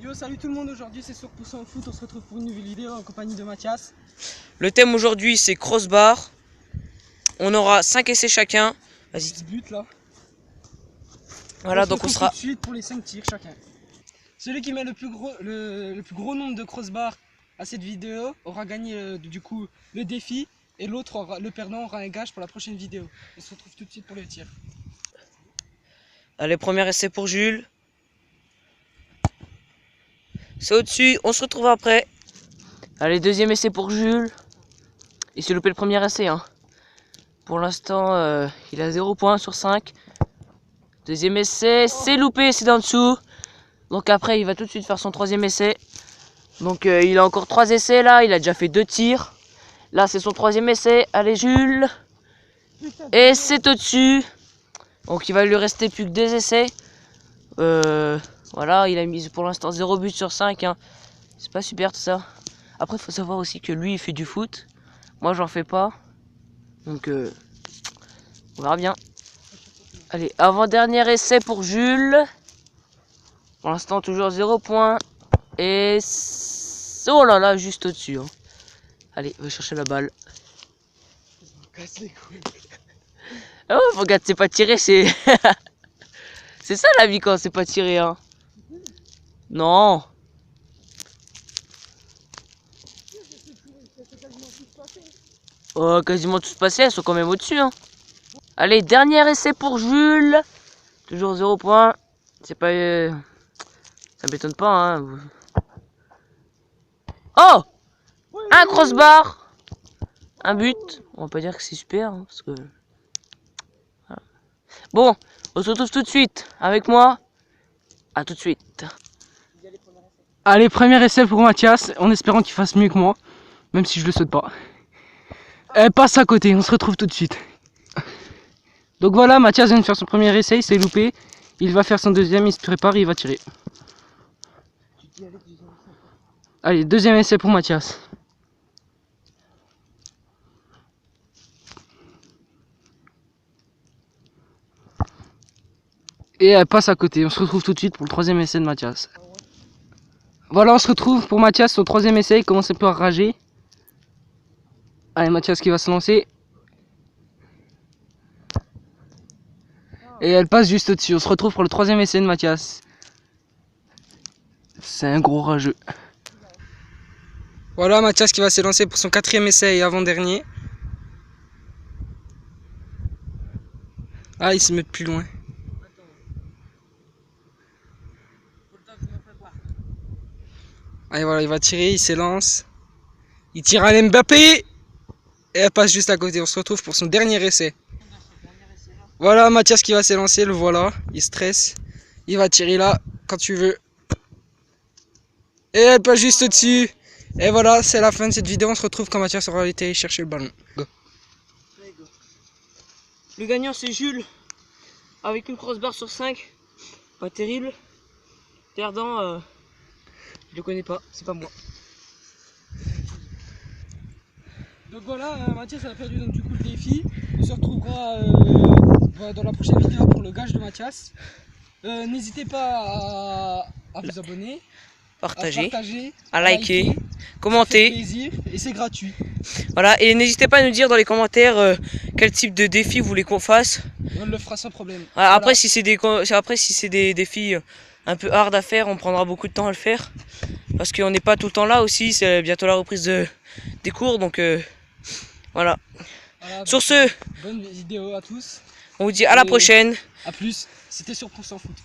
Yo, salut tout le monde, aujourd'hui c'est sur Poussant Foot, on se retrouve pour une nouvelle vidéo en compagnie de Mathias. Le thème aujourd'hui c'est crossbar. On aura 5 essais chacun. Vas-y. But là. Voilà, donc on sera tout de suite pour les 5 tirs chacun. Celui qui met le plus gros nombre de crossbars à cette vidéo aura gagné du coup le défi, et l'autre, le perdant, aura un gage pour la prochaine vidéo. On se retrouve tout de suite pour le tir. Allez, premier essai pour Jules. C'est au-dessus, on se retrouve après. Allez, deuxième essai pour Jules. Il s'est loupé le premier essai, hein. Pour l'instant, il a 0 points sur 5. Deuxième essai, c'est loupé, c'est d'en dessous. Donc après, il va tout de suite faire son troisième essai. Donc il a encore 3 essais là, il a déjà fait 2 tirs. Là, c'est son troisième essai. Allez, Jules. Et c'est au-dessus. Donc il va lui rester plus que 2 essais. Voilà, il a mis pour l'instant 0 but sur 5. Hein. C'est pas super tout ça. Après, il faut savoir aussi que lui, il fait du foot. Moi, j'en fais pas. Donc, on verra bien. Allez, avant-dernier essai pour Jules. Pour l'instant, toujours 0 points. Et... oh là là, juste au-dessus. Hein. Allez, va chercher la balle. Oh, regarde, c'est pas tiré, c'est... c'est ça la vie quand c'est pas tiré, hein. Non. Oh, quasiment tous passés, elles sont quand même au-dessus, hein. Allez, dernier essai pour Jules. Toujours 0 points. C'est pas... ça m'étonne pas, hein. Oh, un crossbar. Un but. On va pas dire que c'est super, hein, parce que... voilà. Bon, on se retrouve tout de suite avec moi. À tout de suite. Allez, premier essai pour Mathias, en espérant qu'il fasse mieux que moi, même si je le souhaite pas. Elle passe à côté, on se retrouve tout de suite. Donc voilà, Mathias vient de faire son premier essai, il s'est loupé. Il va faire son deuxième, il se prépare, il va tirer. Allez, deuxième essai pour Mathias. Et elle passe à côté, on se retrouve tout de suite pour le troisième essai de Mathias. Voilà, on se retrouve pour Mathias, son troisième essai, il commence un peu à rager. Allez, Mathias qui va se lancer. Et elle passe juste au-dessus. On se retrouve pour le troisième essai de Mathias. C'est un gros rageux. Voilà Mathias qui va se lancer pour son quatrième essai et avant-dernier. Ah, il se met plus loin. Allez, voilà, il va tirer, il s'élance. Il tire à Mbappé. Et elle passe juste à côté. On se retrouve pour son dernier essai. Voilà Mathias qui va s'élancer, le voilà. Il stresse. Il va tirer là, quand tu veux. Et elle passe juste au-dessus. Et voilà, c'est la fin de cette vidéo. On se retrouve quand Mathias aura été chercher le ballon. Go. Le gagnant c'est Jules. Avec une crossbar sur 5. Pas terrible. Perdant, je le connais pas, c'est pas moi. Donc voilà, Mathias a perdu donc du coup le défi. On se retrouvera dans la prochaine vidéo pour le gage de Mathias. N'hésitez pas à vous abonner, Partager, à liker, commenter. Ça fait plaisir et c'est gratuit. Voilà, et n'hésitez pas à nous dire dans les commentaires quel type de défi vous voulez qu'on fasse. On le fera sans problème. Voilà, Voilà. après, si c'est des défis un peu hard à faire, on prendra beaucoup de temps à le faire. Parce qu'on n'est pas tout le temps là aussi, c'est bientôt la reprise des cours, donc voilà. Voilà, sur ce, bonne vidéo à tous. on vous dit à la prochaine. A plus, c'était sur Poussant Foot.